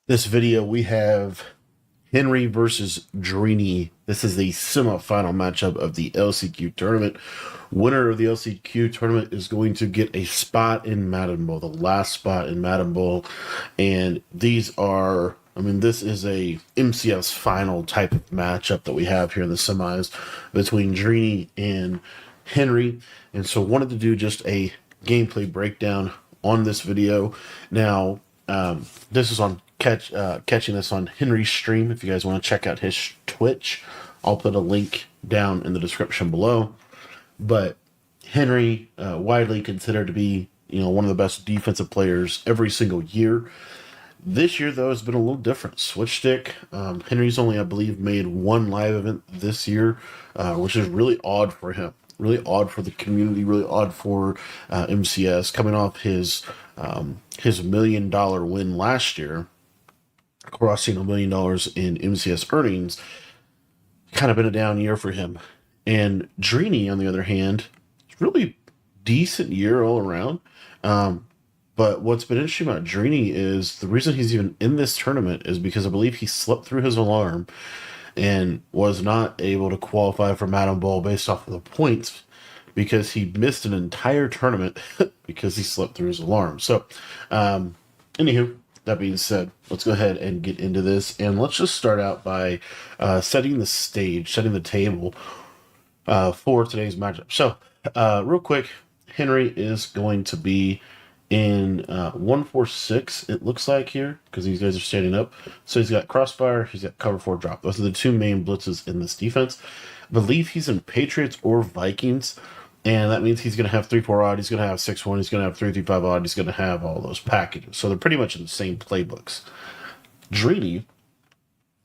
This video, we have Henry versus DRINI. This is the semifinal matchup of the LCQ tournament. Winner of the LCQ tournament is going to get a spot in Madden Bowl, the last spot in Madden Bowl. And these are, this is a MCS final type of matchup that we have here in the semis between DRINI and Henry. And so wanted to do just a gameplay breakdown on this video. Now, this is on catching this on Henry's stream. If you guys want to check out his Twitch, I'll put a link down in the description below. But Henry, widely considered to be, one of the best defensive players every single year. This year, though, has been a little different. Switch stick. Henry's only, I believe, made one live event this year, which is really odd for him. Really odd for the community. Really odd for MCS, coming off his $1 million win last year, crossing $1 million in MCS earnings. Kind of been a down year for him. And DRINI, on the other hand, it's really decent year all around. But what's been interesting about DRINI is the reason he's even in this tournament is because I believe he slept through his alarm and was not able to qualify for Madden Bowl based off of the points because he missed an entire tournament because he slept through his alarm. So, anywho, that being said, let's go ahead and get into this. And let's just start out by setting the stage, setting the table for today's matchup. So, real quick, Henry is going to be in 1-4-6, it looks like here, because these guys are standing up. So he's got crossfire, he's got cover 4 drop. Those are the two main blitzes in this defense. I believe he's in Patriots or Vikings, and that means he's going to have 3-4 odd, he's going to have 6-1, he's going to have 3-3-5 odd, he's going to have all those packages. So they're pretty much in the same playbooks. DRINI,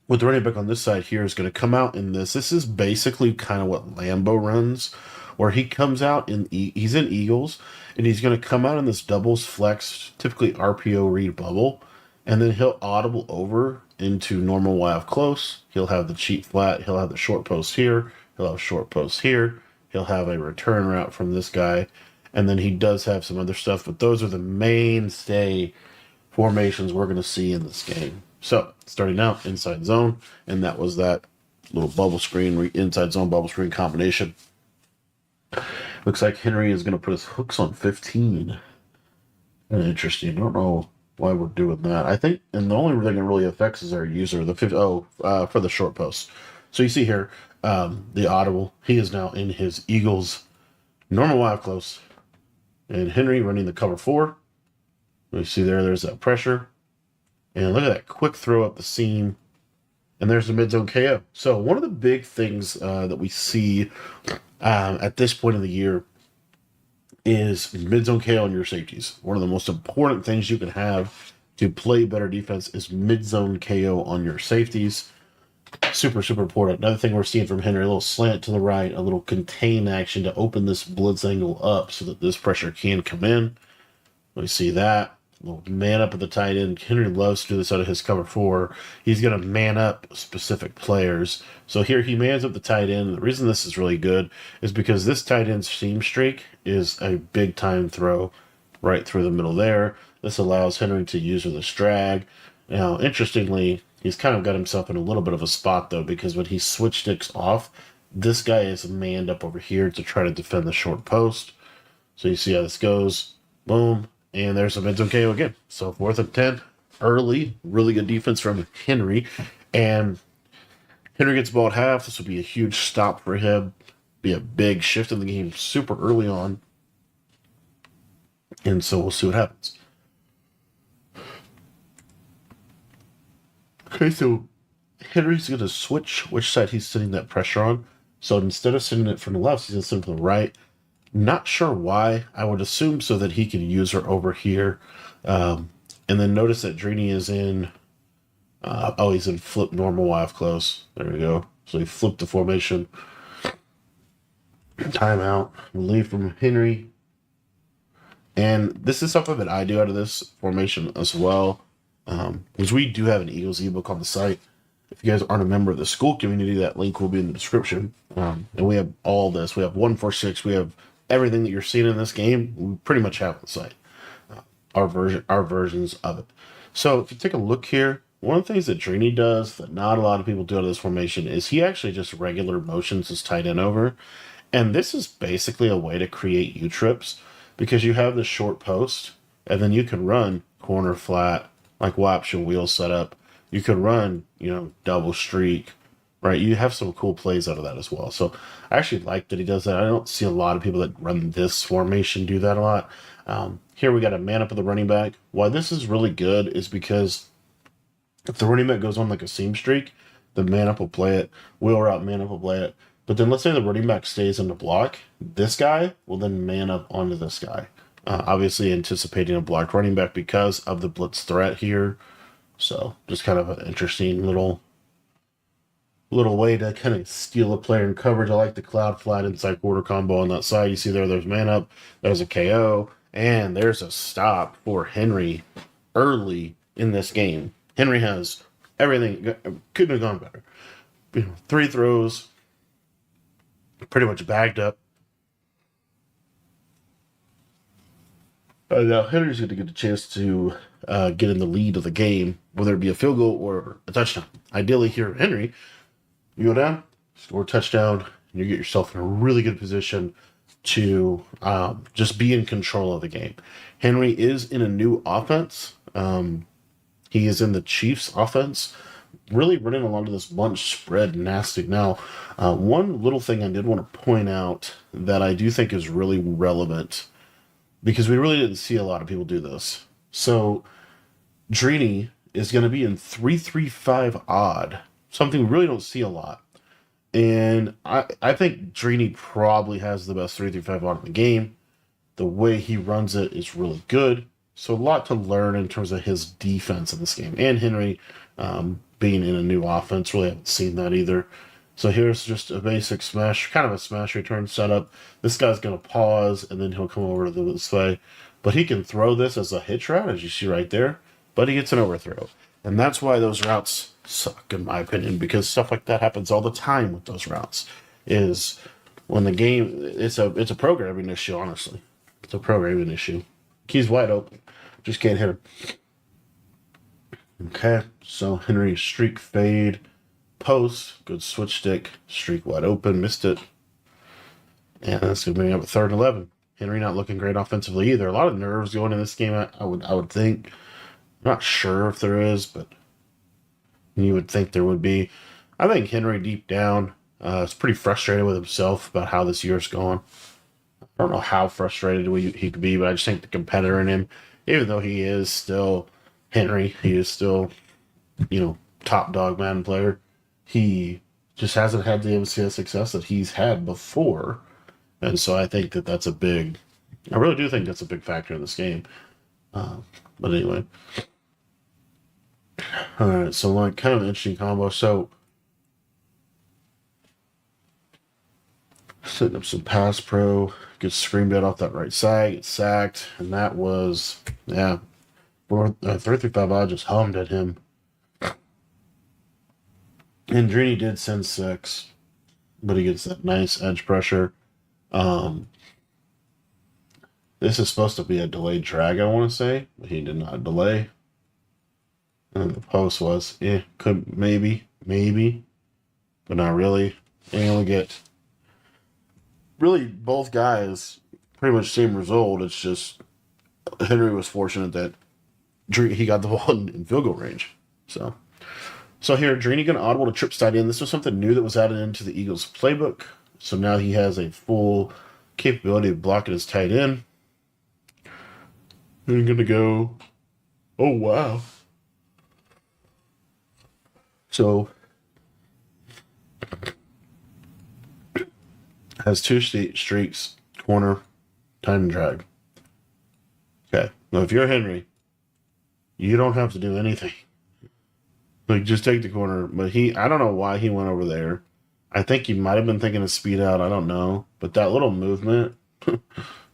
with the running back on this side here, is going to come out in this. This is basically kind of what Lambo runs, where he comes out in, he's in Eagles, and he's going to come out in this doubles flex, typically RPO read bubble, and then he'll audible over into normal YF close. He'll have the cheat flat, he'll have the short post here, he'll have short post here, he'll have a return route from this guy, and then he does have some other stuff, but those are the mainstay formations we're going to see in this game. So, starting out, inside zone, and that was that little bubble screen, inside zone bubble screen combination. Looks like Henry is going to put his hooks on 15. Interesting. I don't know why we're doing that. I think, and the only thing it really affects is our user, the 50, for the short post. So you see here, the audible, he is now in his Eagles normal live close. And Henry running the cover 4. You see there's that pressure. And look at that quick throw up the seam. And there's the mid-zone KO. So one of the big things that we see at this point of the year is mid-zone KO on your safeties. One of the most important things you can have to play better defense is mid-zone KO on your safeties. Super, super important. Another thing we're seeing from Henry, a little slant to the right, a little contain action to open this blitz angle up so that this pressure can come in. We see that. Man up at the tight end. Henry loves to do this out of his cover 4. He's going to man up specific players. So here he mans up the tight end. The reason this is really good is because this tight end seam streak is a big time throw right through the middle there. This allows Henry to use with a drag. Now, interestingly, he's kind of got himself in a little bit of a spot though, because when he switch sticks off, this guy is manned up over here to try to defend the short post. So you see how this goes. Boom. And there's a mid-zone KO again. So 4th and 10, early, really good defense from Henry. And Henry gets the ball at half. This will be a huge stop for him. Be a big shift in the game super early on. And so we'll see what happens. Okay, so Henry's going to switch which side he's sending that pressure on. So instead of sending it from the left, he's going to send it from the right. Not sure why. I would assume so that he can use her over here. And then notice that DRINI is in... he's in flip normal YF close. There we go. So he flipped the formation. Timeout. Leave from Henry. And this is something that I do out of this formation as well. Because we do have an Eagles ebook on the site. If you guys aren't a member of the school community, that link will be in the description. And we have all this. We have 1-4-6. We have everything that you're seeing in this game. We pretty much have on the site. Our versions of it. So if you take a look here, one of the things that DRINI does that not a lot of people do out of this formation is he actually just regular motions his tight end over. And this is basically a way to create U-trips because you have this short post and then you can run corner flat, like option wheel setup. You could run, double streak, right? You have some cool plays out of that as well. So I actually like that he does that. I don't see a lot of people that run this formation do that a lot. Here we got a man up with the running back. Why this is really good is because if the running back goes on like a seam streak, the man up will play it. Wheel route, man up will play it. But then let's say the running back stays in the block. This guy will then man up onto this guy. Obviously anticipating a blocked running back because of the blitz threat here. So just kind of an interesting little way to kind of steal a player in coverage. I like the cloud flat inside quarter combo on that side. You see there's man up, there's a KO, and there's a stop for Henry early in this game. Henry has everything, couldn't have gone better. 3 throws, pretty much bagged up. Now Henry's going to get a chance to get in the lead of the game, whether it be a field goal or a touchdown. Ideally here, Henry, you go down, score a touchdown, and you get yourself in a really good position to just be in control of the game. Henry is in a new offense. He is in the Chiefs offense, really running a lot of this bunch spread nasty. Now, one little thing I did want to point out that I do think is really relevant because we really didn't see a lot of people do this. So, DRINI is going to be in 3-3-5 odd, something we really don't see a lot. And I think DRINI probably has the best 3-3-5 odd in the game. The way he runs it is really good. So a lot to learn in terms of his defense in this game. And Henry being in a new offense, really haven't seen that either. So here's just a basic smash, kind of a smash return setup. This guy's going to pause, and then he'll come over to this way. But he can throw this as a hitch route, as you see right there. But he gets an overthrow. And that's why those routes suck, in my opinion, because stuff like that happens all the time with those routes. Is when the game, it's a programming issue, honestly. It's a programming issue. He's wide open. Just can't hit him. Okay, so Henry streak fade. Post, good switch stick. Streak wide open, missed it. And that's going to bring up a 3rd and 11. Henry not looking great offensively either. A lot of nerves going in this game, I would think. I'm not sure if there is, but you would think there would be. I think Henry deep down is pretty frustrated with himself about how this year's gone. I don't know how frustrated he could be, but I just think the competitor in him, even though he is still Henry, he is still, top dog Madden player, he just hasn't had the MCS success that he's had before. And so I think that's I really do think that's a big factor in this game. But anyway. All right, so kind of an interesting combo. So setting up some pass pro, gets screamed at off that right side, gets sacked, and that was 3-5 odd just hummed at him. And DRINI did send 6, but he gets that nice edge pressure. This is supposed to be a delayed drag, I want to say, but he did not delay. And the post was, could maybe, but not really. And we get really both guys pretty much same result. It's just Henry was fortunate that he got the ball in field goal range. So here, DRINI going to audible to trips tight end. This was something new that was added into the Eagles playbook. So now he has a full capability of blocking his tight end. And going to go, oh wow. So has 2 streaks, corner, tight end drag. Okay, now if you're Henry, you don't have to do anything. Like, just take the corner. But I don't know why he went over there. I think he might have been thinking of speed out. I don't know. But that little movement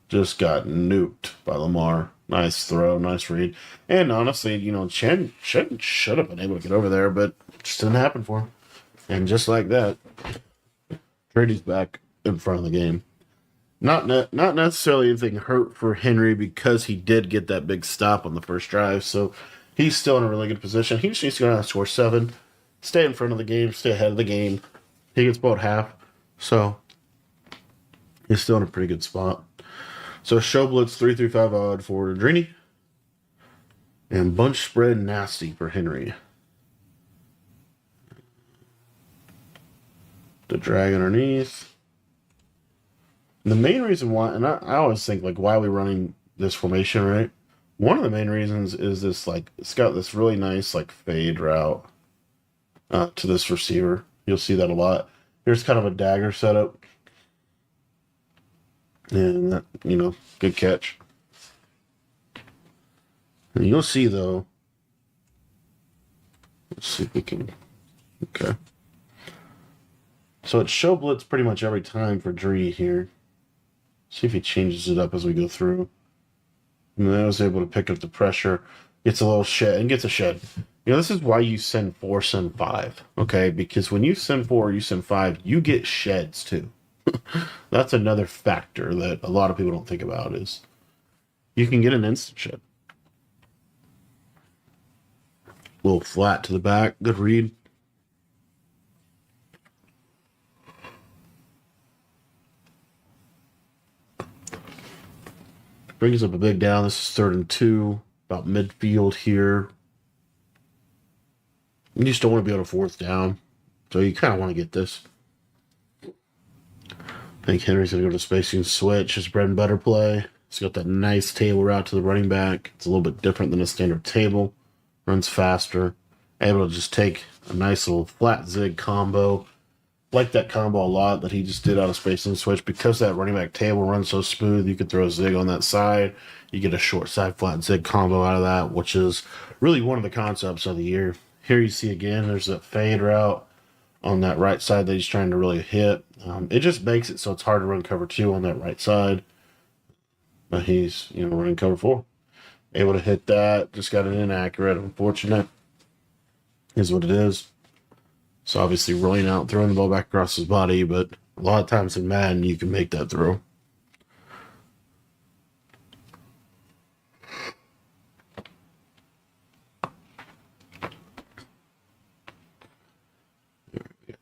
just got nuked by Lamar. Nice throw, nice read. And honestly, Chen should have been able to get over there, but it just didn't happen for him. And just like that, Brady's back in front of the game. Not necessarily anything hurt for Henry because he did get that big stop on the first drive. So He's still in a really good position. He just needs to go down and score 7, stay in front of the game, stay ahead of the game. He gets about half, so he's still in a pretty good spot. So show blitz 3-5 odd for DRINI, and bunch spread nasty for Henry. The drag underneath. The main reason why, and I always think, like, why are we running this formation, right? One of the main reasons is this, like, it's got this really nice, like, fade route to this receiver. You'll see that a lot. Here's kind of a dagger setup. And, that, you know, good catch. And you'll see, though. Let's see if we can. Okay. So it's show blitz pretty much every time for DRINI here. See if he changes it up as we go through. And then I was able to pick up the pressure. Gets a little shed and gets a shed. You know, this is why you send 4, send 5. Okay? Because when you send 4, you send 5, you get sheds too. That's another factor that a lot of people don't think about is you can get an instant shed. A little flat to the back. Good read. Brings up a big down. This is 3rd and 2. About midfield here. You just don't want to be on a 4th down. So you kind of want to get this. I think Henry's going to go to spacing switch. His bread and butter play. He's got that nice table route to the running back. It's a little bit different than a standard table. Runs faster. Able to just take a nice little flat zig combo. Like that combo a lot that he just did out of spacing switch. Because that running back table runs so smooth, you could throw a zig on that side. You get a short side flat zig combo out of that, which is really one of the concepts of the year. Here you see again, there's that fade route on that right side that he's trying to really hit. It just makes it so it's hard to run cover 2 on that right side. But he's, you know, running cover 4. Able to hit that. Just got it inaccurate. Unfortunate. Is what it is. So obviously rolling out, throwing the ball back across his body, but a lot of times in Madden you can make that throw.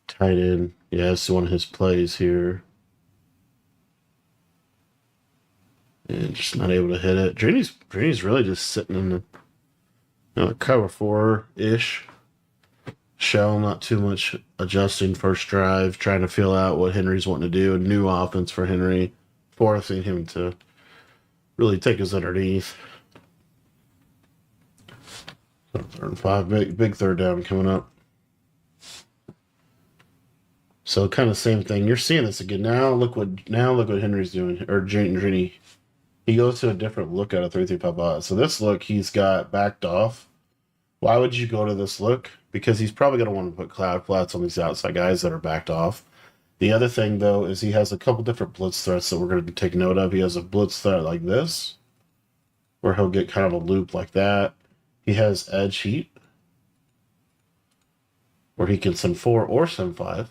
Tight end. Yeah, this is one of his plays here. And just not able to hit it. DRINI's really just sitting in the, you know, cover 4-ish. Shell, not too much adjusting first drive, trying to feel out what Henry's wanting to do. A new offense for Henry, forcing him to really take us underneath. So 3rd and 5, big 3rd down coming up. So kind of same thing. You're seeing this again. Now look what Henry's doing, or DRINI. He goes to a different look at a 3-5 odd. So this look he's got backed off. Why would you go to this look? Because he's probably going to want to put cloud flats on these outside guys that are backed off. The other thing, though, is he has a couple different blitz threats that we're going to take note of. He has a blitz threat like this, where he'll get kind of a loop like that. He has edge heat, where he can send 4 or send 5.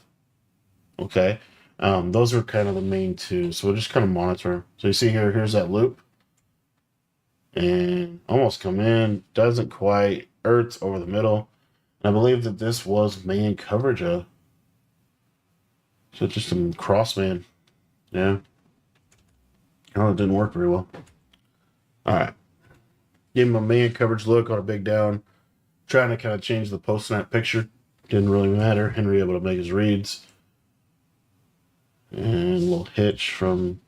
Okay. Those are kind of the main two. So we'll just kind of monitor. So you see here, here's that loop. And almost come in. Doesn't quite. Ertz over the middle. I believe that this was man coverage. So just some cross man. Yeah. Oh, it didn't work very well. All right. Give him a man coverage look on a big down. Trying to kind of change the post snap picture. Didn't really matter. Henry able to make his reads. And a little hitch from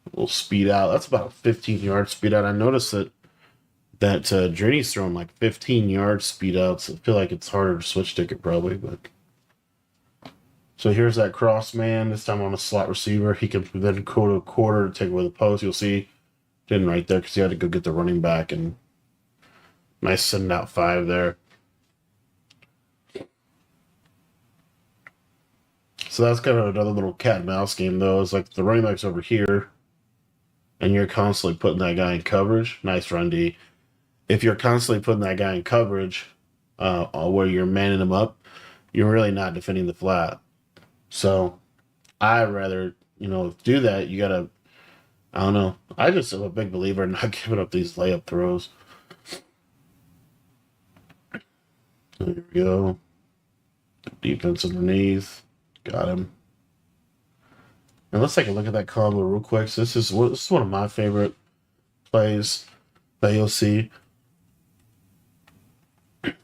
a little speed out. That's about a 15-yard speed out. I noticed that DRINI's throwing like 15 yards speed outs. I feel like it's harder to switch ticket probably, but so here's that cross man. This time on a slot receiver. He can then go to a quarter to take away the post. You'll see didn't right there because he had to go get the running back, and nice send out 5 there. So that's kind of another little cat and mouse game though. It's like the running back's over here, and you're constantly putting that guy in coverage. Nice run D. If you're constantly putting that guy in coverage where you're manning him up, you're really not defending the flat. So I'd rather, do that. You got to I don't know. I just am a big believer in not giving up these layup throws. There we go. Defense underneath. Got him. And let's take a look at that combo real quick. So this is one of my favorite plays that you'll see.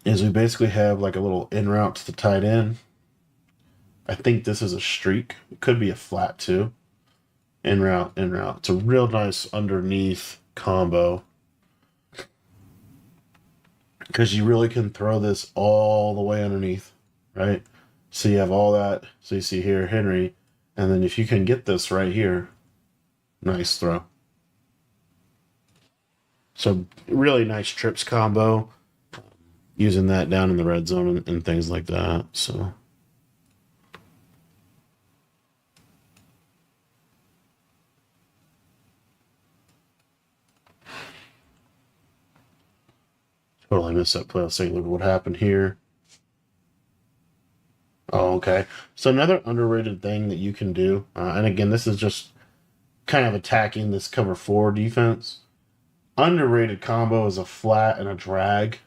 Is we basically have like a little in route to the tight end. I think this is a streak. It could be a flat too. In route, in route. It's a real nice underneath combo. Because you really can throw this all the way underneath, right? So you have all that. So you see here, Henry. And then if you can get this right here, nice throw. So really nice trips combo. Using that down in the red zone and things like that. So totally missed that play. Let's take a look at what happened here. Oh, okay. So another underrated thing that you can do, and again, this is just kind of attacking this cover four defense. Underrated combo is a flat and a drag.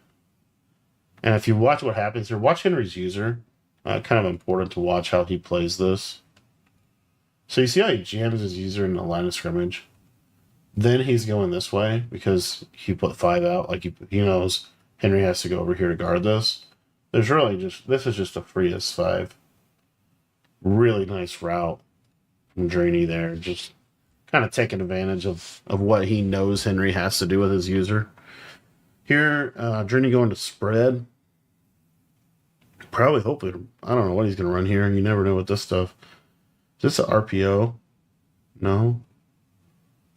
And if you watch what happens here, watch Henry's user. Kind of important to watch how he plays this. So you see how he jams his user in the line of scrimmage? Then he's going this way because he put 5 out. Like he knows Henry has to go over here to guard this. There's really this is just a free S5. Really nice route from DRINI there. Just kind of taking advantage of what he knows Henry has to do with his user. Here, DRINI going to spread. Probably, hopefully, I don't know what he's going to run here. You never know with this stuff. Is this an RPO? No.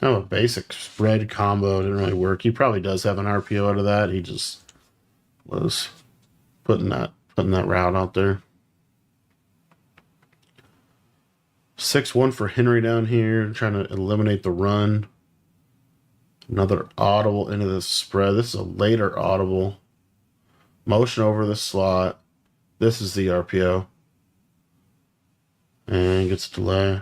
No, a basic spread combo didn't really work. He probably does have an RPO out of that. He just was putting that route out there. 6-1 for Henry down here, trying to eliminate the run. Another audible into the spread. This is a later audible. Motion over the slot. This is the RPO. And gets a delay.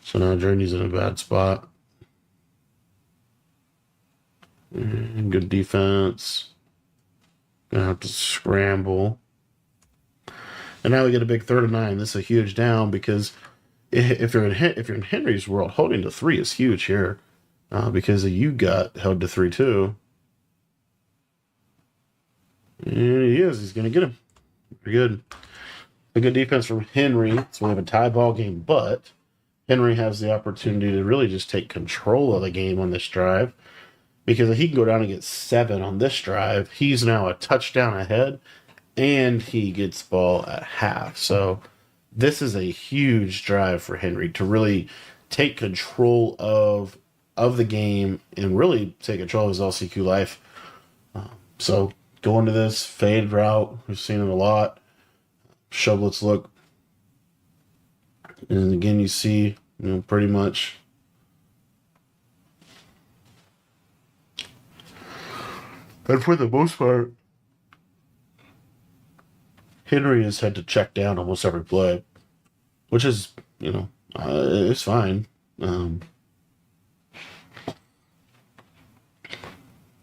So now DRINI's in a bad spot. And good defense. Gonna have to scramble. And now we get a big 3rd and 9. This is a huge down because if you're in Henry's world, holding to 3 is huge here. Because you got held to 3 too. And he's going to get him. Very good. A good defense from Henry. So we have a tie ball game, but Henry has the opportunity to really just take control of the game on this drive. Because if he can go down and get 7 on this drive, he's now a touchdown ahead, and he gets ball at half. So this is a huge drive for Henry to really take control of the game and really take control of his LCQ life. So going to this fade route, we've seen it a lot. Shovelets look, and again you see, pretty much. And for the most part, Henry has had to check down almost every play, which is, it's fine.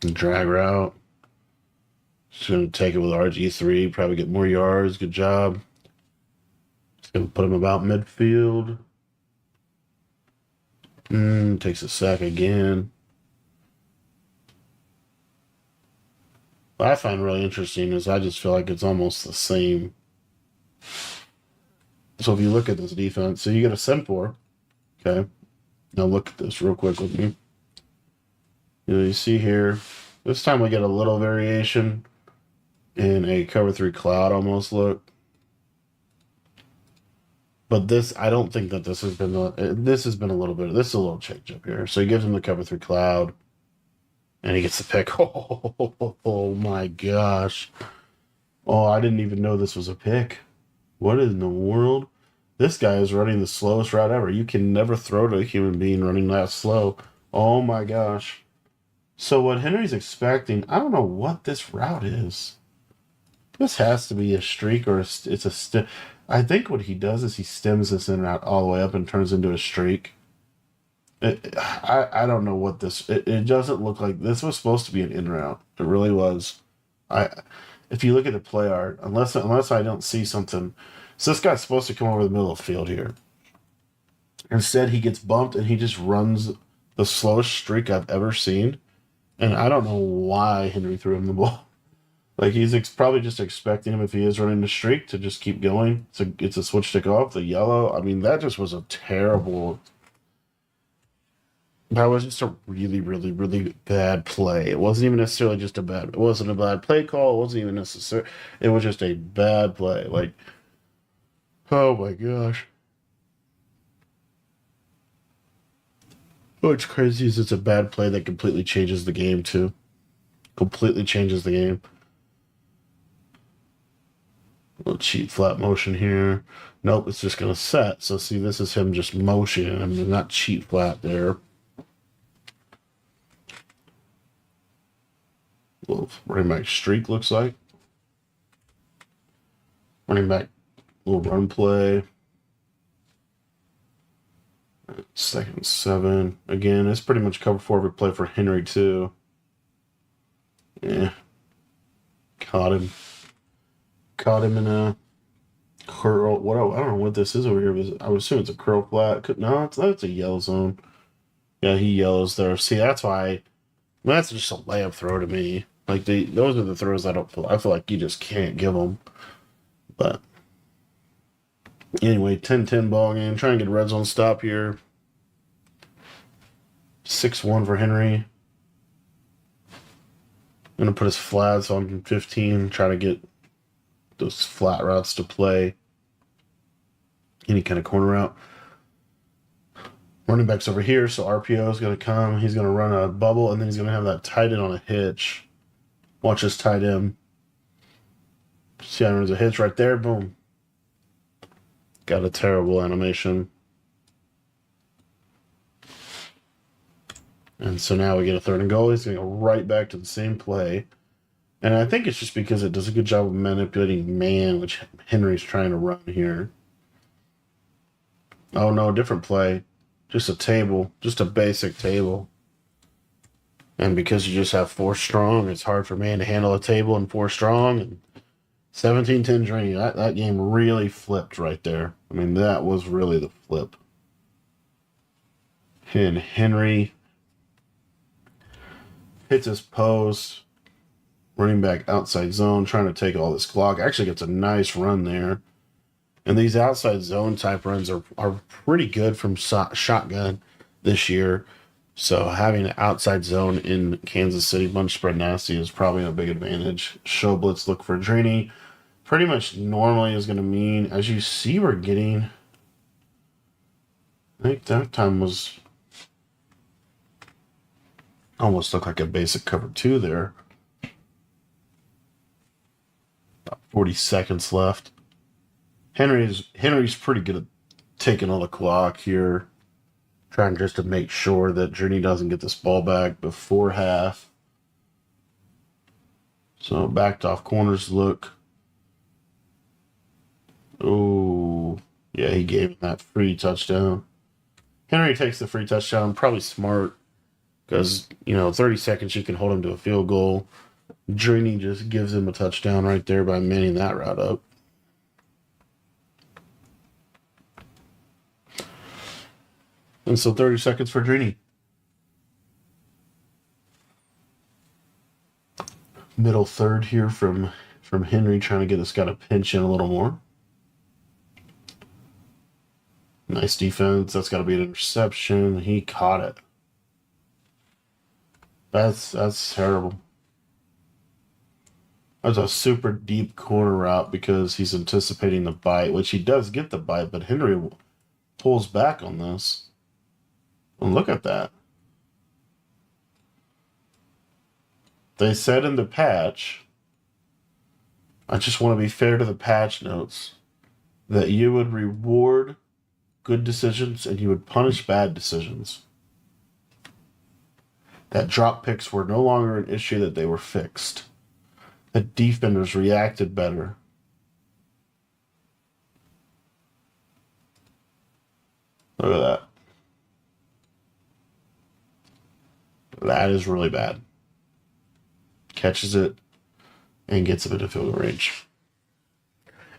Drag route. Just going to take it with RG3, probably get more yards. Good job. Just going to put him about midfield. Takes a sack again. What I find really interesting is I just feel like it's almost the same. So if you look at this defense, so you get a 7-4. Okay. Now look at this real quick with me. You see here, this time we get a little variation in a cover 3 cloud almost look. But this, I don't think that this has been a little change up here. So he gives him the cover 3 cloud. And he gets the pick. Oh my gosh. Oh, I didn't even know this was a pick. What in the world? This guy is running the slowest route ever. You can never throw to a human being running that slow. Oh my gosh. So what Henry's expecting, I don't know what this route is. This has to be a streak or it's a stem. I think what he does is he stems this in and out all the way up and turns into a streak. I don't know what this. It doesn't look like this was supposed to be an in route. It really was. I if you look at the play art, unless I don't see something, so this guy's supposed to come over the middle of the field here. Instead, he gets bumped and he just runs the slowest streak I've ever seen. And I don't know why Henry threw him the ball. Like he's probably just expecting him if he is running the streak to just keep going. So it's a switch stick off the yellow. I mean, that just was a terrible. That was just a really, really, really bad play. It wasn't even necessarily just a bad. It wasn't a bad play call. It wasn't even necessary. It was just a bad play. Like, oh my gosh. What's crazy is it's a bad play that completely changes the game too. Completely changes the game. A little cheap flat motion here. Nope, it's just gonna set. So see, this is him just motioning. I mean, not cheap flat there. Little running back streak looks like. Running back, little run play. 2nd 7. Again, it's pretty much cover 4 every play for Henry too. Yeah. Caught him. Caught him in a curl. What I don't know what this is over here. I would assume it's a curl flat. No, that's a yellow zone. Yeah, he yellows there. See, that's why. That's just a layup throw to me. Like those are the throws I feel like you just can't give them. But anyway, 10-10 ball game. Try and get a red zone stop here. 6-1 for Henry. Gonna put his flats on 15. Try to get those flat routes to play. Any kind of corner route. Running back's over here, so RPO is going to come. He's going to run a bubble, and then he's going to have that tight end on a hitch. Watch this tight end. See how he runs a hitch right there? Boom. Got a terrible animation. And so now we get a 3rd and goal. He's going to go right back to the same play. And I think it's just because it does a good job of manipulating man, which Henry's trying to run here. Oh, no, different play. Just a table. Just a basic table. And because you just have 4 strong, it's hard for man to handle a table and 4 strong. And 17-10 DRINI. That game really flipped right there. I mean, that was really the flip. And Henry hits his post. Running back outside zone, trying to take all this clock. Actually gets a nice run there. And these outside zone type runs are pretty good from shotgun this year. So having an outside zone in Kansas City, bunch spread nasty, is probably a big advantage. Show blitz, look for DRINI. Pretty much normally is going to mean, as you see, we're getting. I think that time was almost looked like a basic cover 2 there. About 40 seconds left. Henry's pretty good at taking on the clock here. Trying just to make sure that DRINI doesn't get this ball back before half. So backed off corners look. Oh, yeah, he gave him that free touchdown. Henry takes the free touchdown. Probably smart because, 30 seconds you can hold him to a field goal. DRINI just gives him a touchdown right there by manning that route up. And so 30 seconds for DRINI. Middle third here from Henry, trying to get this guy to pinch in a little more. Nice defense. That's got to be an interception. He caught it. That's terrible. That's a super deep corner route because he's anticipating the bite, which he does get the bite, but Henry pulls back on this. And look at that. They said in the patch, I just want to be fair to the patch notes, that you would reward good decisions and you would punish bad decisions. That drop picks were no longer an issue, that they were fixed. That defenders reacted better. Look at that. That is really bad. Catches it and gets him into field goal range.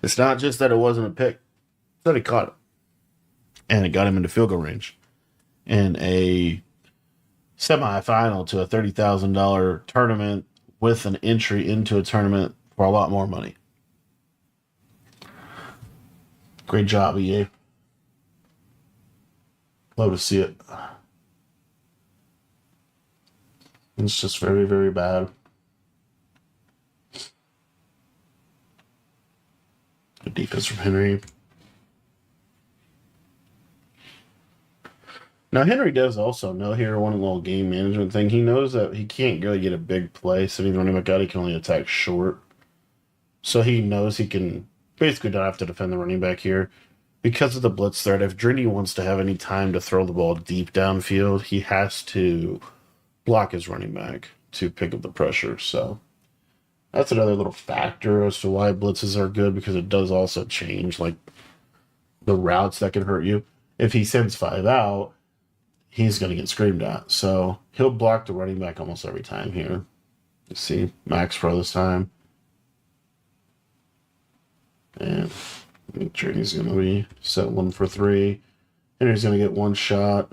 It's not just that it wasn't a pick, it's that he caught it. And it got him into field goal range. In a semifinal to a $30,000 tournament with an entry into a tournament for a lot more money. Great job, EA. Love to see it. It's just very, very bad. Good defense from Henry. Now, Henry does also know here one little game management thing. He knows that he can't go get a big play. Sitting running back out, he can only attack short. So he knows he can basically not have to defend the running back here. Because of the blitz threat, if DRINI wants to have any time to throw the ball deep downfield, he has to block his running back to pick up the pressure. So that's another little factor as to why blitzes are good, because it does also change like the routes that can hurt you. If he sends 5 out, he's going to get screamed at. So he'll block the running back almost every time here. You see, Max Pro this time. And DRINI's going to be set 1 for 3. Henry's going to get 1 shot.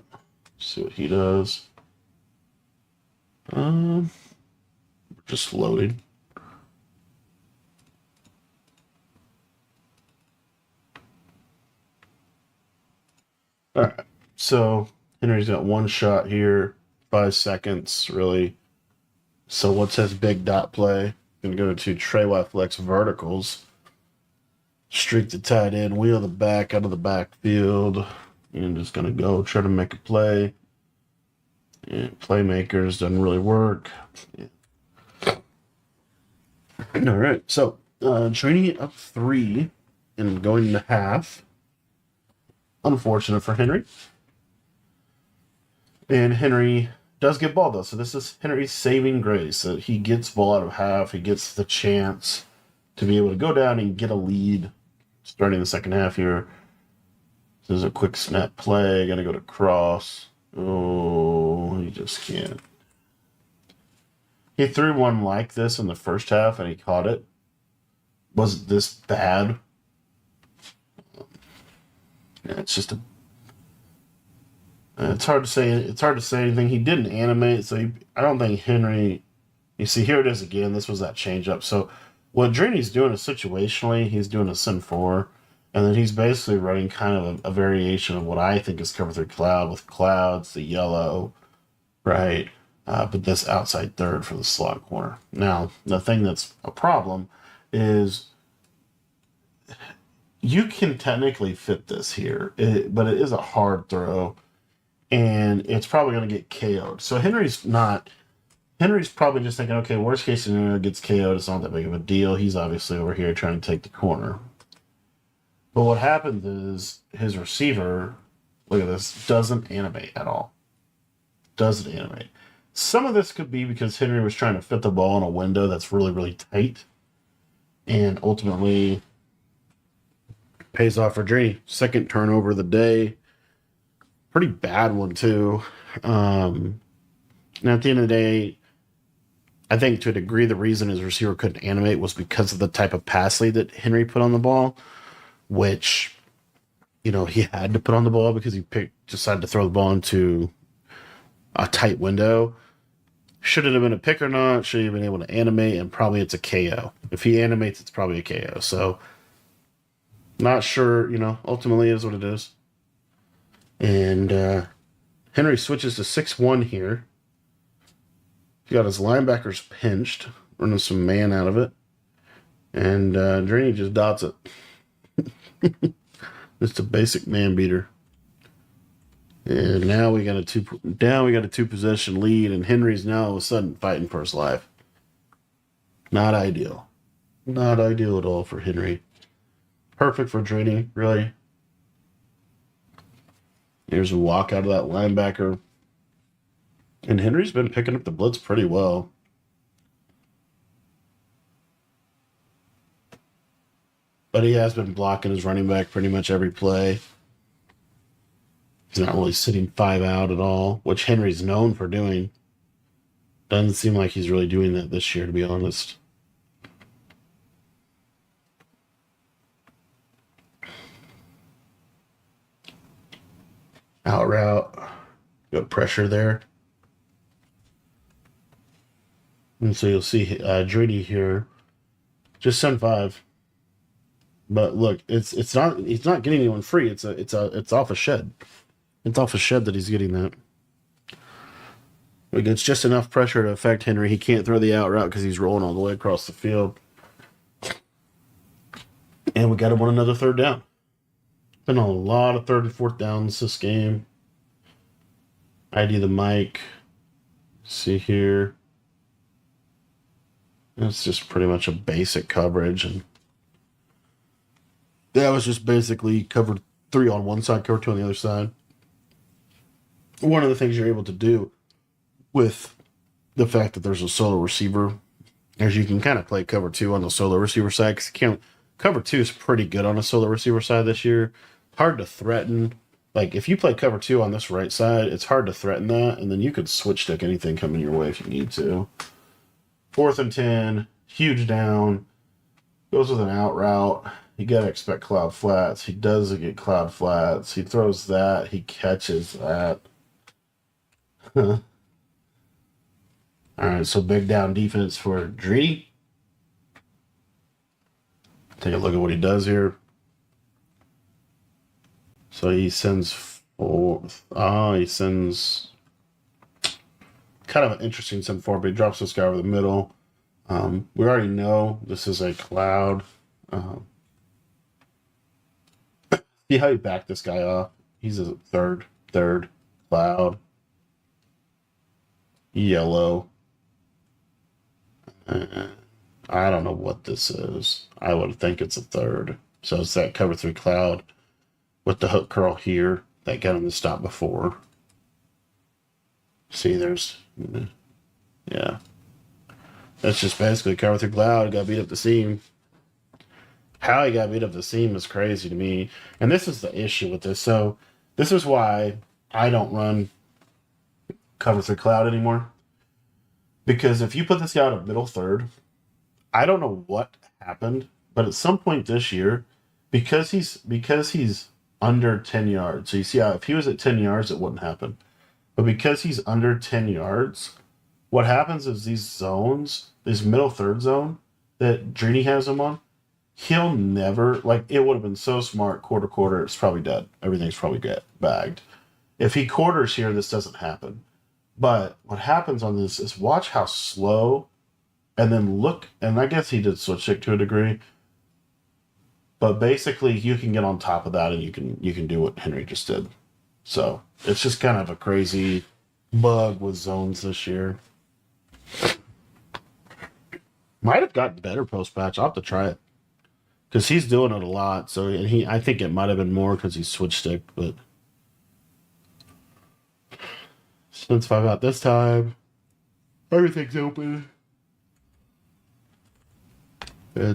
See what he does. Just loading. All right, so Henry's got 1 shot here, 5 seconds, really. So what's his big dot play? Gonna go to Trey Y flex verticals. Streak the tight end, wheel the back out of the backfield. And just gonna go try to make a play. And playmakers doesn't really work. Yeah. All right, so DRINI up 3 and going to half. Unfortunate for Henry. And Henry does get ball, though. So this is Henry's saving grace. So he gets ball out of half. He gets the chance to be able to go down and get a lead starting the second half here. This is a quick snap play. Got to go to cross. Oh, he just can't. He threw one like this in the first half, and he caught it. Was this bad? Yeah, it's just a. It's hard to say. It's hard to say anything. He didn't animate, so I don't think Henry. You see, here it is again. This was that changeup. So what DRINI's doing is situationally, he's doing a send 4, and then he's basically running kind of a variation of what I think is cover 3 cloud with clouds, the yellow, right? But this outside third for the slot corner. Now, the thing that's a problem is you can technically fit this here, but it is a hard throw, and it's probably going to get KO'd. So Henry's probably just thinking, okay, worst case scenario, gets KO'd. It's not that big of a deal. He's obviously over here trying to take the corner. But what happens is his receiver, look at this, doesn't animate at all. Doesn't animate. Some of this could be because Henry was trying to fit the ball in a window that's really, really tight. And ultimately pays off for DRINI. Second turnover of the day. Pretty bad one, too. Now, at the end of the day, I think to a degree the reason his receiver couldn't animate was because of the type of pass lead that Henry put on the ball, which, he had to put on the ball because he decided to throw the ball into a tight window. Should it have been a pick or not? Should he have been able to animate? And probably it's a KO. If he animates, it's probably a KO. So, not sure, ultimately is what it is. And Henry switches to 6-1 here. He got his linebackers pinched, running some man out of it. And DRINI just dots it. Just a basic man beater. And now we got a two possession lead, and Henry's now all of a sudden fighting for his life. Not ideal. Not ideal at all for Henry. Perfect for DRINI, really. Here's a walk out of that linebacker. And Henry's been picking up the blitz pretty well. But he has been blocking his running back pretty much every play. He's not really sitting 5 out at all, which Henry's known for doing. Doesn't seem like he's really doing that this year, to be honest. Out route. Good pressure there. And so you'll see DRINI here. Just send 5. But look, it's not he's not getting anyone free. It's off a shed. It's off a shed that he's getting that. Like, it's just enough pressure to affect Henry. He can't throw the out route because he's rolling all the way across the field. And we got to win another third down. Been a lot of third and fourth downs this game. ID the mic. See here. It's just pretty much a basic coverage, and that was just basically covered 3 on one side, cover 2 on the other side. One of the things you're able to do with the fact that there's a solo receiver is you can kind of play cover 2 on the solo receiver side, because cover 2 is pretty good on a solo receiver side this year. Hard to threaten. Like, if you play cover 2 on this right side, it's hard to threaten that, and then you could switch stick anything coming your way if you need to. 4th and 10, huge down, goes with an out route. You got to expect cloud flats. He does get cloud flats. He throws that. He catches that. All right, so big down defense for DRINI. Take a look at what he does here. So he sends 4. He sends kind of an interesting send 4, but he drops this guy over the middle. We already know this is a cloud. See how you back this guy off? He's a third cloud. Yellow. I don't know what this is. I would think it's a third. So it's that cover 3 cloud with the hook curl here that got him to stop before. See, there's, yeah. That's just basically cover 3 cloud. Got beat up the seam. How he got beat up the seam is crazy to me. And this is the issue with this. So this is why I don't run cover 3 cloud anymore. Because if you put this guy out of middle third, I don't know what happened, but at some point this year, because he's under 10 yards. So you see how if he was at 10 yards, it wouldn't happen. But because he's under 10 yards, what happens is these zones, this middle third zone that DRINI has him on, he'll never, like, it would have been so smart, quarter, it's probably dead. Everything's probably bagged. If he quarters here, this doesn't happen. But what happens on this is watch how slow, and then look, and I guess he did switch stick to a degree, but basically you can get on top of that and you can do what Henry just did. So it's just kind of a crazy bug with zones this year. Might have gotten better post patch. I'll have to try it because he's doing it a lot. So I think it might have been more because he switched stick, but. Spins 5 out this time. Everything's open.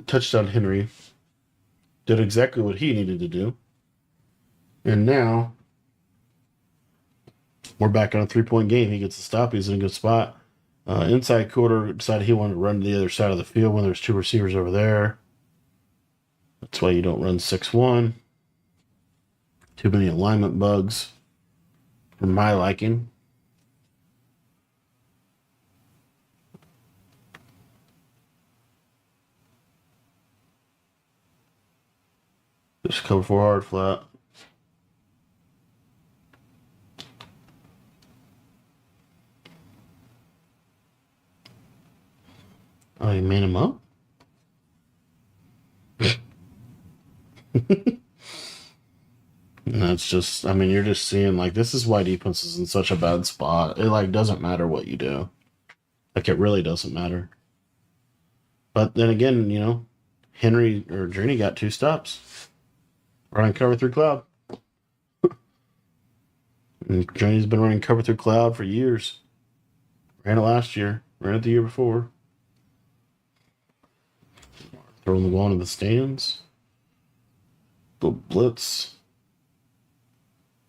Touchdown Henry. Did exactly what he needed to do. And now, we're back on a 3-point game. He gets a stop. He's in a good spot. Inside quarter decided he wanted to run to the other side of the field when there's 2 receivers over there. That's why you don't run 6-1. Too many alignment bugs for my liking. Just cover 4 hard flat. Oh, you made him up? That's just, I mean, you're just seeing, like, this is why defense is in such a bad spot. It, like, doesn't matter what you do. Like, it really doesn't matter. But then again, you know, Henry or DRINI got 2 stops. Running cover 3 cloud. And DRINI's been running cover 3 cloud for years. Ran it last year. Ran it the year before. Throwing the ball into the stands. Good blitz.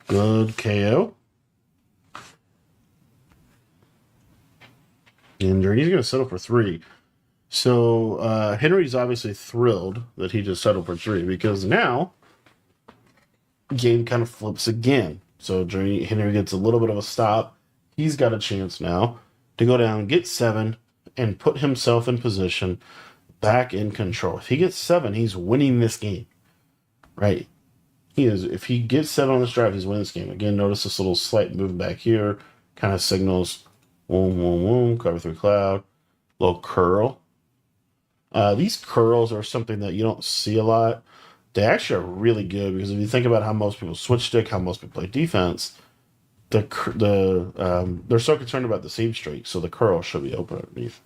Good KO. And DRINI's going to settle for 3. So Henry's obviously thrilled that he just settled for 3 because now game kind of flips again. So Henry gets a little bit of a stop. He's got a chance now to go down, get 7, and put himself in position back in control. If he gets 7, he's winning this game. Right? He is. If he gets 7 on this drive, he's winning this game. Again, notice this little slight move back here. Kind of signals, cover through cloud. Little curl. These curls are something that you don't see a lot. They actually are really good because if you think about how most people switch stick, how most people play defense, they're so concerned about the save streak, so the curl should be open underneath.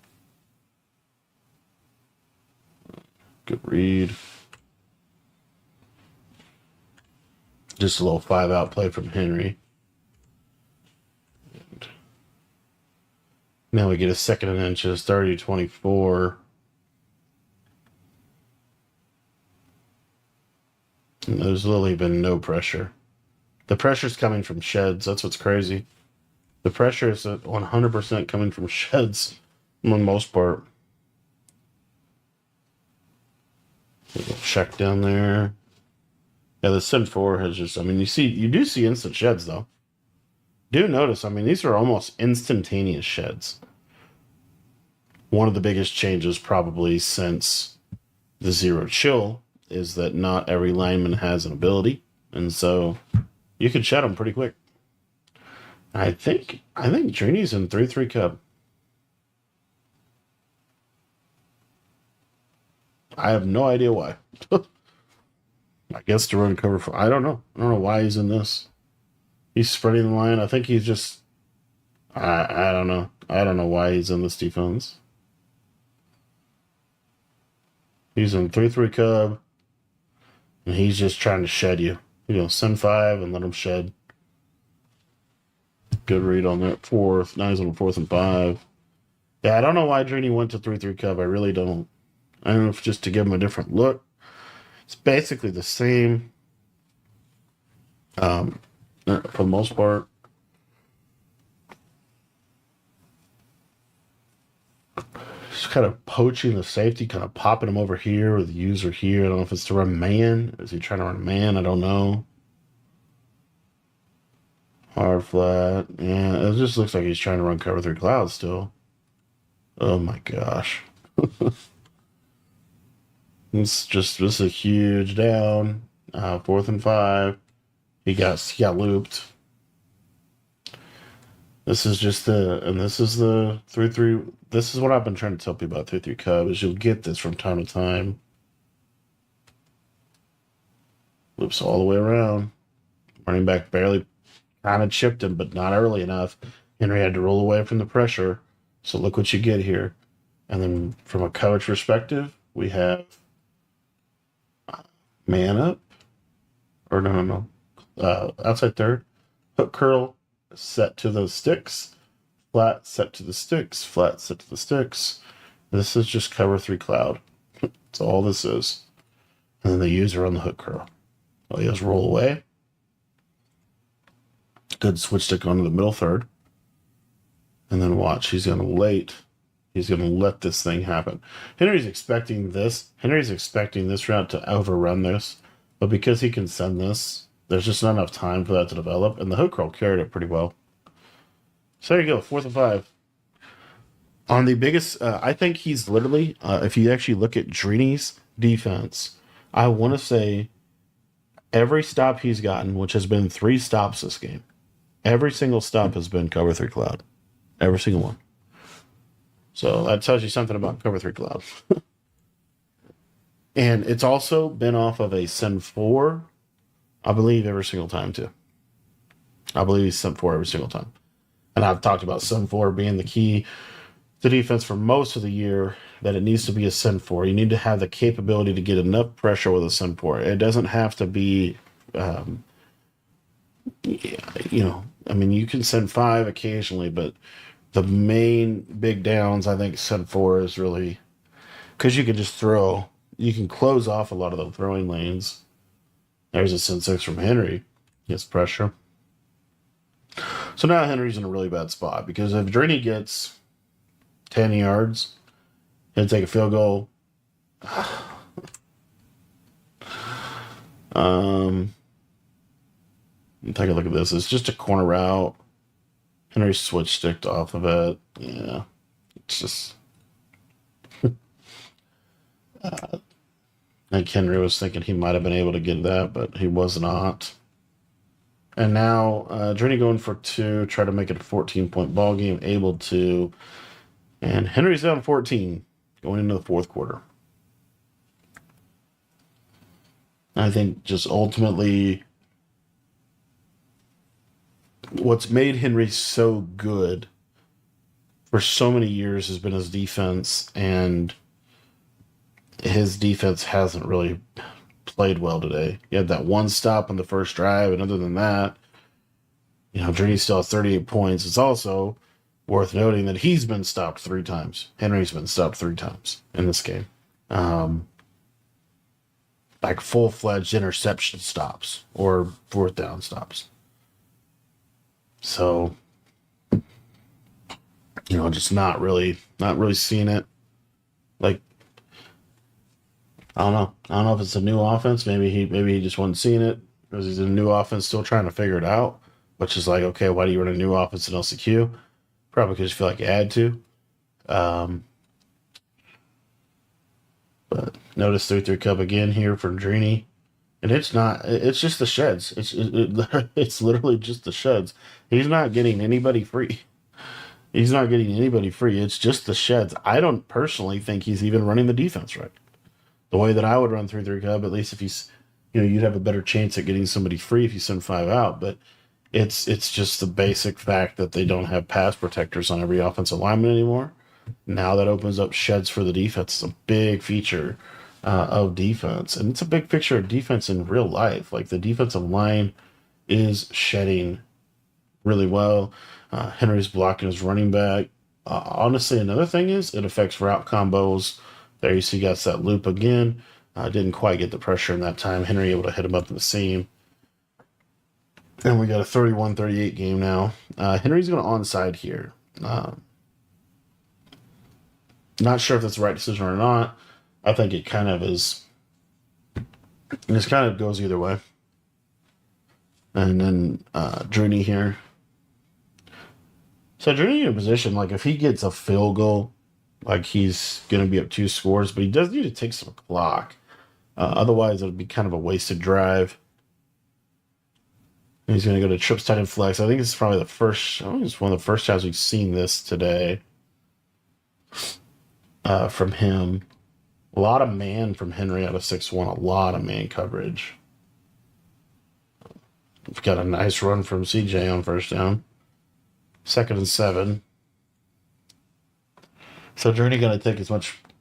Good read. Just a little 5-out play from Henry. And now we get a 2nd and inches, 30-24. And there's literally been no pressure. The pressure's coming from sheds. That's what's crazy. The pressure is 100% coming from sheds for the most part. Check down there. Yeah, the Sin 4 has just, I mean, you do see instant sheds though. Do notice, I mean, these are almost instantaneous sheds. One of the biggest changes probably since the Zero Chill is that not every lineman has an ability, and so you can shed them pretty quick. I think DRINI's in 3-3 Cub. I have no idea why. I guess to run cover for. I don't know. I don't know why he's in this. He's spreading the line. I think he's just. I don't know. I don't know why he's in this defense. He's in 3-3 Cub. And he's just trying to shed you. Send 5 and let him shed. Good read on that 4th. Now he's on 4th and 5. Yeah, I don't know why DRINI went to 3-3 Cub. I really don't. I don't know if just to give him a different look. It's basically the same. For the most part. Just kind of poaching the safety, kind of popping him over here with the user here. I don't know if it's to run man. Is he trying to run man? I don't know. Hard flat. Yeah, it just looks like he's trying to run cover 3 cloud still. Oh my gosh. This is a huge down. 4th and 5. He got looped. This is just this is the 3-3. This is what I've been trying to tell people about 3-3 Cub is you'll get this from time to time. Loops all the way around. Running back barely kind of chipped him, but not early enough. Henry had to roll away from the pressure. So look what you get here. And then from a coverage perspective, we have man up. Or no. Outside third. Hook curl set to those sticks. Flat set to the sticks. Flat set to the sticks. This is just cover 3 cloud. That's all this is. And then the user on the hook curl. All he does roll away. Good switch stick onto the middle third. And then watch. He's going to let this thing happen. Henry's expecting this. Henry's expecting this route to overrun this. But because he can send this, there's just not enough time for that to develop. And the hook curl carried it pretty well. So there you go. 4th and 5. On the biggest, I think he's literally, if you actually look at DRINI's defense, I want to say every stop he's gotten, which has been 3 stops this game, every single stop has been cover 3 cloud. Every single one. So that tells you something about cover 3 cloud. And it's also been off of a Sin 4, I believe, every single time too. I believe he's Sin 4 every single time. And I've talked about Sin 4 being the key to defense for most of the year, that it needs to be a Sin 4. You need to have the capability to get enough pressure with a Sin 4. It doesn't have to be, I mean, you can send 5 occasionally, but the main big downs, I think Sin 4 is really, because you can just throw, you can close off a lot of the throwing lanes. There's a Sin 6 from Henry. Gets pressure. So now Henry's in a really bad spot, because if DRINI gets 10 yards. He'll take a field goal. Take a look at this. It's just a corner route. Henry switch sticked off of it. Yeah. It's just... I think Henry was thinking he might have been able to get that, but he was not. And now, DRINI going for 2, try to make it a 14-point ball game, able to. And Henry's down 14 going into the fourth quarter. I think just ultimately what's made Henry so good for so many years has been his defense, and his defense hasn't really played well today. He had that one stop on the first drive, and other than that, DRINI still has 38 points. It's also worth noting that he's been stopped 3 times. Henry's been stopped 3 times in this game. Like full-fledged interception stops or 4th down stops. So, just not really seeing it. Like, I don't know. I don't know if it's a new offense. Maybe he just wasn't seeing it because he's in a new offense, still trying to figure it out. Which is like, okay, why do you run a new offense in LCQ? Probably because you feel like you had to. But notice 3-3 Cup again here for DRINI. And it's just the sheds. It's literally just the sheds. He's not getting anybody free. It's just the sheds. I don't personally think he's even running the defense right. The way that I would run 3-3 Cup, at least if he's, you'd have a better chance at getting somebody free if you send 5 out. But it's just the basic fact that they don't have pass protectors on every offensive lineman anymore. Now that opens up sheds for the defense. It's a big feature of defense. And it's a big picture of defense in real life. Like, the defensive line is shedding really well. Henry's blocking his running back. Honestly, another thing is it affects route combos. There you see, got that loop again. Didn't quite get the pressure in that time. Henry able to hit him up in the seam. And we got a 31-38 game now. Henry's going to onside here. Not sure if that's the right decision or not. I think it kind of is. This kind of goes either way. And then DRINI here. So DRINI in a position, like, if he gets a field goal, like, he's going to be up 2 scores, but he does need to take some clock. Otherwise, it would be kind of a wasted drive. And he's going to go to trips, tight end flex. I think it's probably it's one of the first times we've seen this today from him. A lot of man from Henry out of 6-1. A lot of man coverage. We've got a nice run from CJ on first down. 2nd and 7. So DRINI going to take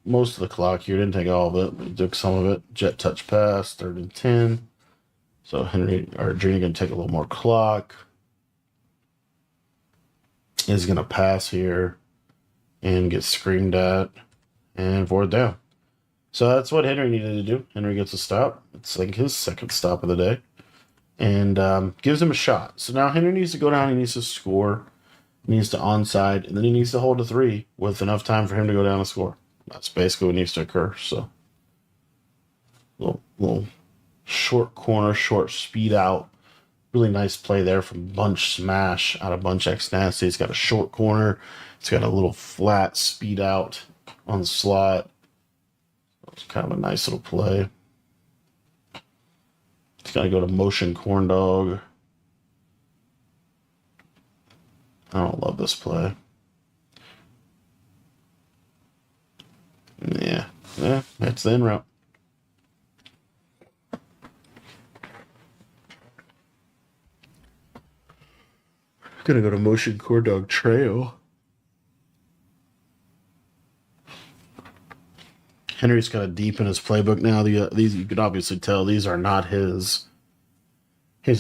most of the clock here. Didn't take all of it, but he took some of it. Jet touch pass, 3rd and 10. So DRINI going to take a little more clock. He's going to pass here and get screamed at and 4th down. So that's what Henry needed to do. Henry gets a stop. It's like his 2nd stop of the day. And gives him a shot. So now Henry needs to go down. He needs to score. He needs to onside. And then he needs to hold a 3 with enough time for him to go down and score. That's basically what needs to occur. So little short corner, short speed out. Really nice play there from Bunch Smash out of Bunch X Nasty. It's got a short corner. It's got a little flat speed out on the slot. It's kind of a nice little play. It's got to go to motion corn dog. I don't love this play. Yeah, that's the in route. Gonna go to motion corn dog trail. Henry's kind of deep in his playbook now. These you can obviously tell these are not his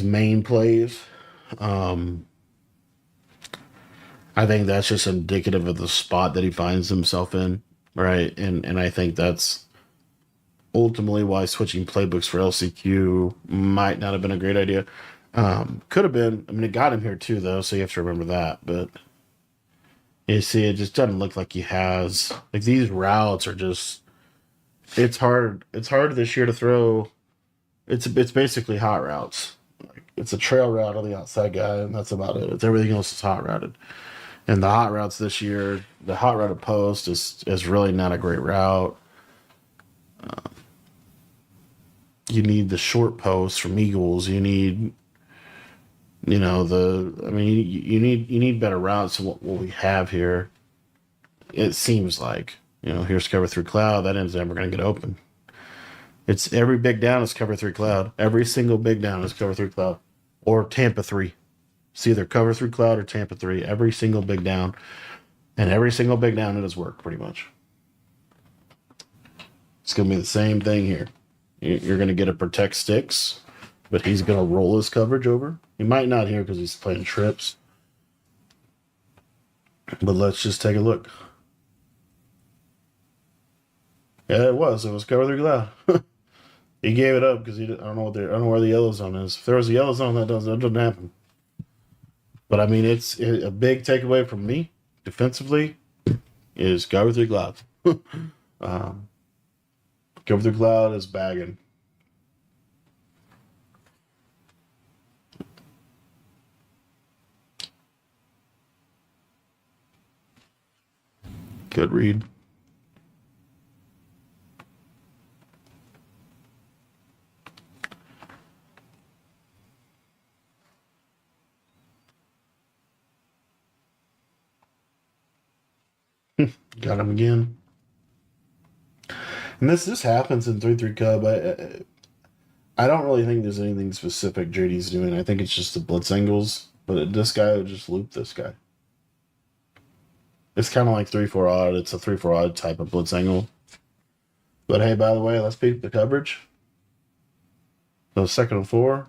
main plays. I think that's just indicative of the spot that he finds himself in, right? And I think that's ultimately why switching playbooks for LCQ might not have been a great idea. Could have been. I mean, it got him here too, though, so you have to remember that. But You see, it just doesn't look like he has. Like these routes are just. It's hard. It's hard this year to throw. It's basically hot routes. Like it's a trail route on the outside guy, and that's about it. It's everything else is hot routed. And the hot routes this year, the hot routed post is really not a great route. You need the short post from Eagles. You need, the. I mean, you need better routes than what we have here. It seems like here's cover through cloud. That end's never going to get open. It's every big down is cover through cloud. Every single big down is cover through cloud, or Tampa 3. It's either cover through cloud or Tampa 3. Every single big down, and every single big down it has worked pretty much. It's going to be the same thing here. You're going to get a protect sticks, but he's going to roll his coverage over. He might not here because he's playing trips. But let's just take a look. Yeah, it was. It was cover through cloud. He gave it up because I don't know where the yellow zone is. If there was a yellow zone, that doesn't happen. But I mean, it's a big takeaway from me defensively is cover through cloud. Cover through cloud is bagging. Good read. Got him again. And this happens in 3-3 Cub. I don't really think there's anything specific JD's doing. I think it's just the blitz angles. But this guy would just loop this guy. It's kind of like 3-4 odd. It's a 3-4 odd type of blitz angle. But hey, by the way, let's beat the coverage. So 2nd and 4.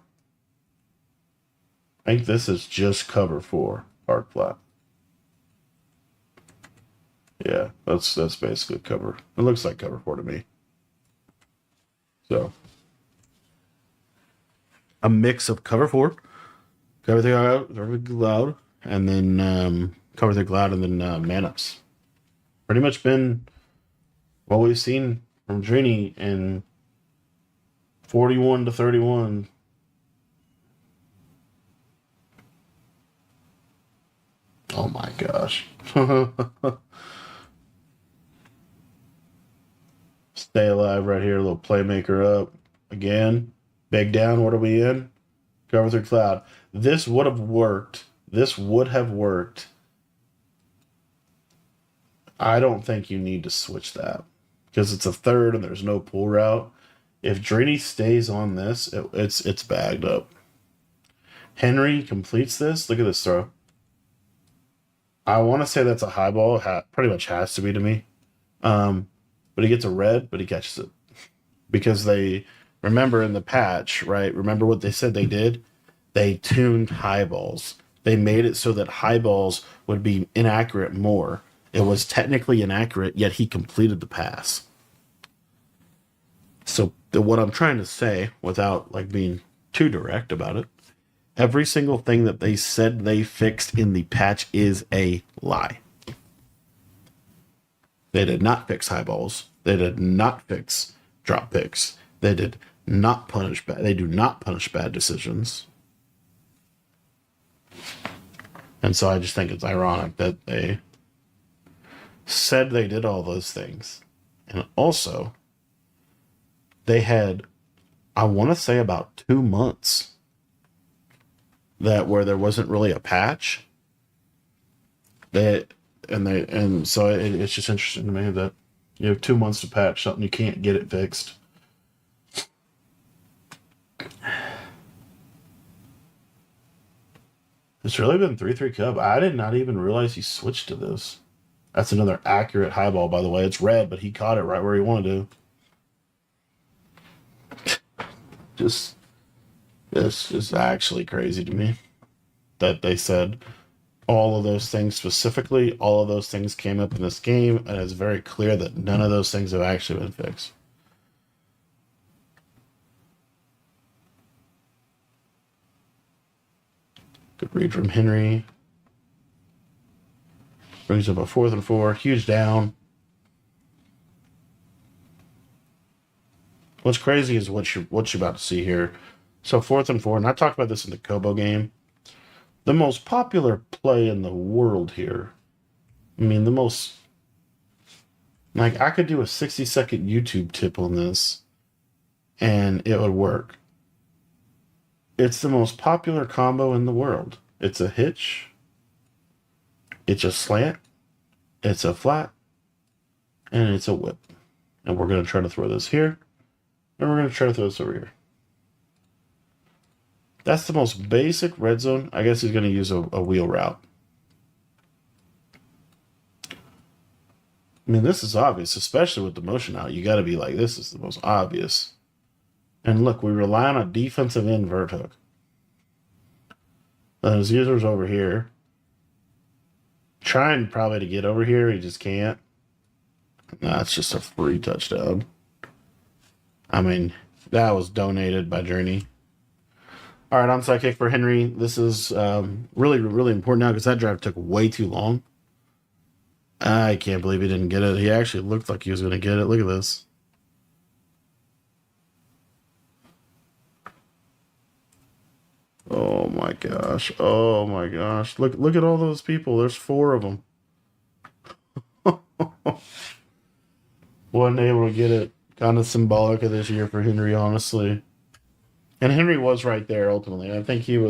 I think this is just cover 4, hard flat. Yeah, that's basically cover. It looks like cover 4 to me. So a mix of cover 4, cover 3 out, cover 3 loud, and then cover 3 cloud, and then man ups. Pretty much been what we've seen from DRINI in 41 to 31. Oh my gosh. Stay alive right here. A little playmaker up. Again. Big down. What are we in? Cover 3 cloud. This would have worked. This would have worked. I don't think you need to switch that. Because it's a third and there's no pull route. If DRINI stays on this, it's bagged up. Henry completes this. Look at this throw. I want to say that's a high ball. Pretty much has to be to me. But he gets a red, but he catches it. Because they, remember in the patch, right? Remember what they said they did? They tuned high balls. They made it so that high balls would be inaccurate more. It was technically inaccurate, yet he completed the pass. So what I'm trying to say, without being too direct about it, every single thing that they said they fixed in the patch is a lie. They did not fix high balls. They did not fix drop picks. They did not punish bad. They do not punish bad decisions. And so I just think it's ironic that they said they did all those things. And also, they had, I want to say, about 2 months where there wasn't really a patch. And so it's just interesting to me that you have 2 months to patch something, you can't get it fixed. It's really been 3-3 Cub. I did not even realize he switched to this. That's another accurate high ball, by the way. It's red, but he caught it right where he wanted to. It's just actually crazy to me that they said all of those things specifically. All of those things came up in this game, and it's very clear that none of those things have actually been fixed. Good read from Henry. Brings up a 4th and 4. Huge down. What's crazy is what you're about to see here. So 4th and 4, and I talked about this in the Kobo game. The most popular play in the world here. I mean, the most... Like, I could do a 60-second YouTube tip on this, and it would work. It's the most popular combo in the world. It's a hitch. It's a slant. It's a flat. And it's a whip. And we're going to try to throw this here. And we're going to try to throw this over here. That's the most basic red zone. I guess he's going to use a wheel route. I mean, this is obvious, especially with the motion out. You got to be like, this is the most obvious. And look, we rely on a defensive end vert hook. His user's over here. Trying probably to get over here. He just can't. Nah, it's just a free touchdown. I mean, that was donated by DRINI. All right, onside kick for Henry. This is really, really important now because that drive took way too long. I can't believe he didn't get it. He actually looked like he was going to get it. Look at this. Oh my gosh. Oh my gosh. Look at all those people. There's 4 of them. Wasn't able to get it. Kind of symbolic of this year for Henry, honestly. And Henry was right there ultimately. I think him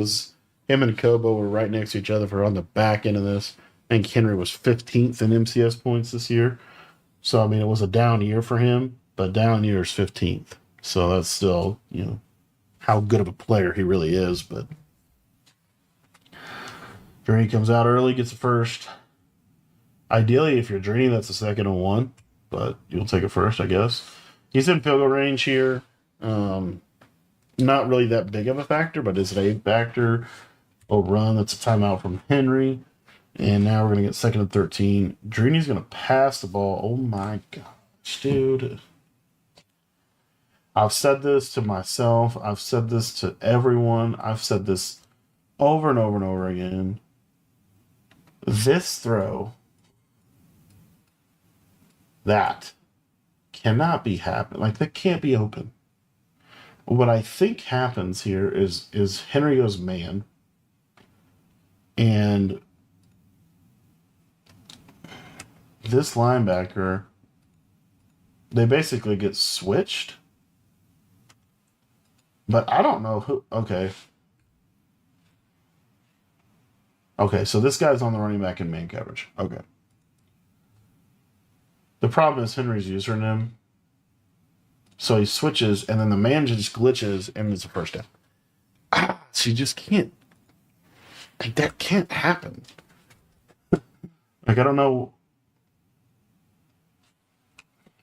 and Kobo were right next to each other for on the back end of this. I think Henry was 15th in MCS points this year. So, I mean, it was a down year for him, but down year is 15th. So that's still, how good of a player he really is. But DRINI comes out early, gets the first. Ideally, if you're DRINI, that's the 2nd and 1. But you'll take it first, I guess. He's in field goal range here. Not really that big of a factor, but it's a factor. A run, that's a timeout from Henry. And now we're going to get 2nd and 13. DRINI's going to pass the ball. Oh my gosh, dude. I've said this to myself. I've said this to everyone. I've said this over and over and over again. This throw, that cannot be happening. Like, that can't be open. What I think happens here is Henry goes man. And this linebacker, they basically get switched. But I don't know who. Okay. Okay, so this guy's on the running back in man coverage. Okay. The problem is Henry's username. So he switches, and then the man just glitches, and it's a first down. So you just can't. Like, that can't happen. Like, I don't know.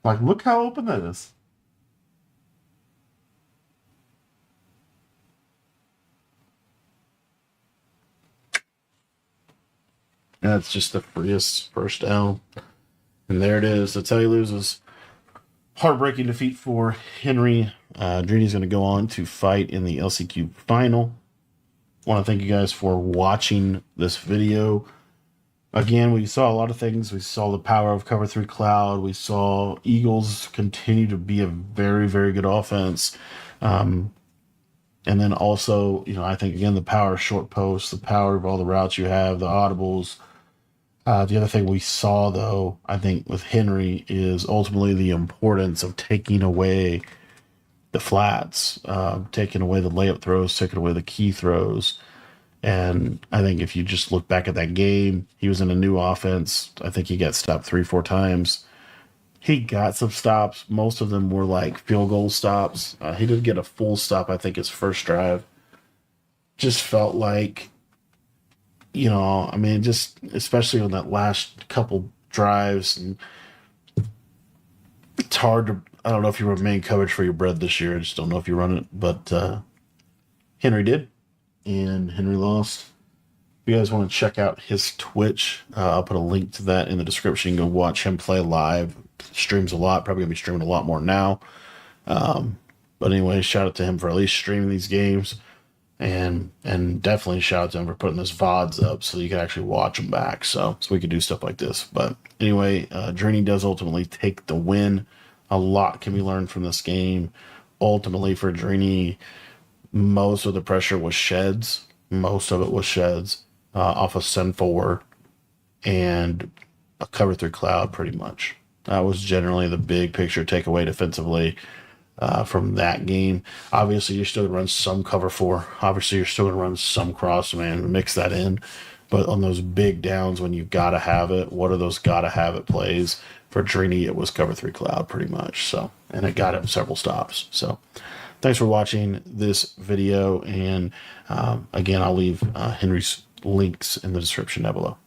Like, look how open that is. That's just the freest first down. And there it is. That's how he loses. Heartbreaking defeat for Henry. DRINI's going to go on to fight in the LCQ final. I want to thank you guys for watching this video. Again, we saw a lot of things. We saw the power of Cover 3 Cloud. We saw Eagles continue to be a very, very good offense. And then also, I think, again, the power of short posts, the power of all the routes you have, the audibles. The other thing we saw, though, I think with Henry is ultimately the importance of taking away the flats, taking away the layup throws, taking away the key throws. And I think if you just look back at that game, he was in a new offense. I think he got stopped 3-4 times. He got some stops. Most of them were like field goal stops. He did get a full stop, I think, his first drive. Just felt like, just especially on that last couple drives. And it's hard to, I don't know if you run main coverage for your bread this year. I just don't know if you run it. But Henry did. And Henry lost. If you guys want to check out his Twitch, I'll put a link to that in the description. You can go watch him play live. Streams a lot. Probably going to be streaming a lot more now. But anyway, shout out to him for at least streaming these games. and definitely shout out to him for putting this VODs up so you can actually watch them back. So we could do stuff like this. But anyway, DRINI does ultimately take the win. A lot can be learned from this game. Ultimately, for DRINI, most of the pressure was sheds. Most of it was sheds off of Sen 4 and a cover 3 cloud, pretty much. That was generally the big picture takeaway defensively from that game. Obviously, you're still going to run some cover 4. Obviously, you're still going to run some cross man, mix that in. But on those big downs when you got to have it, what are those got to have it plays? For DRINI, it was cover 3 cloud pretty much. So, and it got him several stops. So, thanks for watching this video. And again, I'll leave Henry's links in the description down below.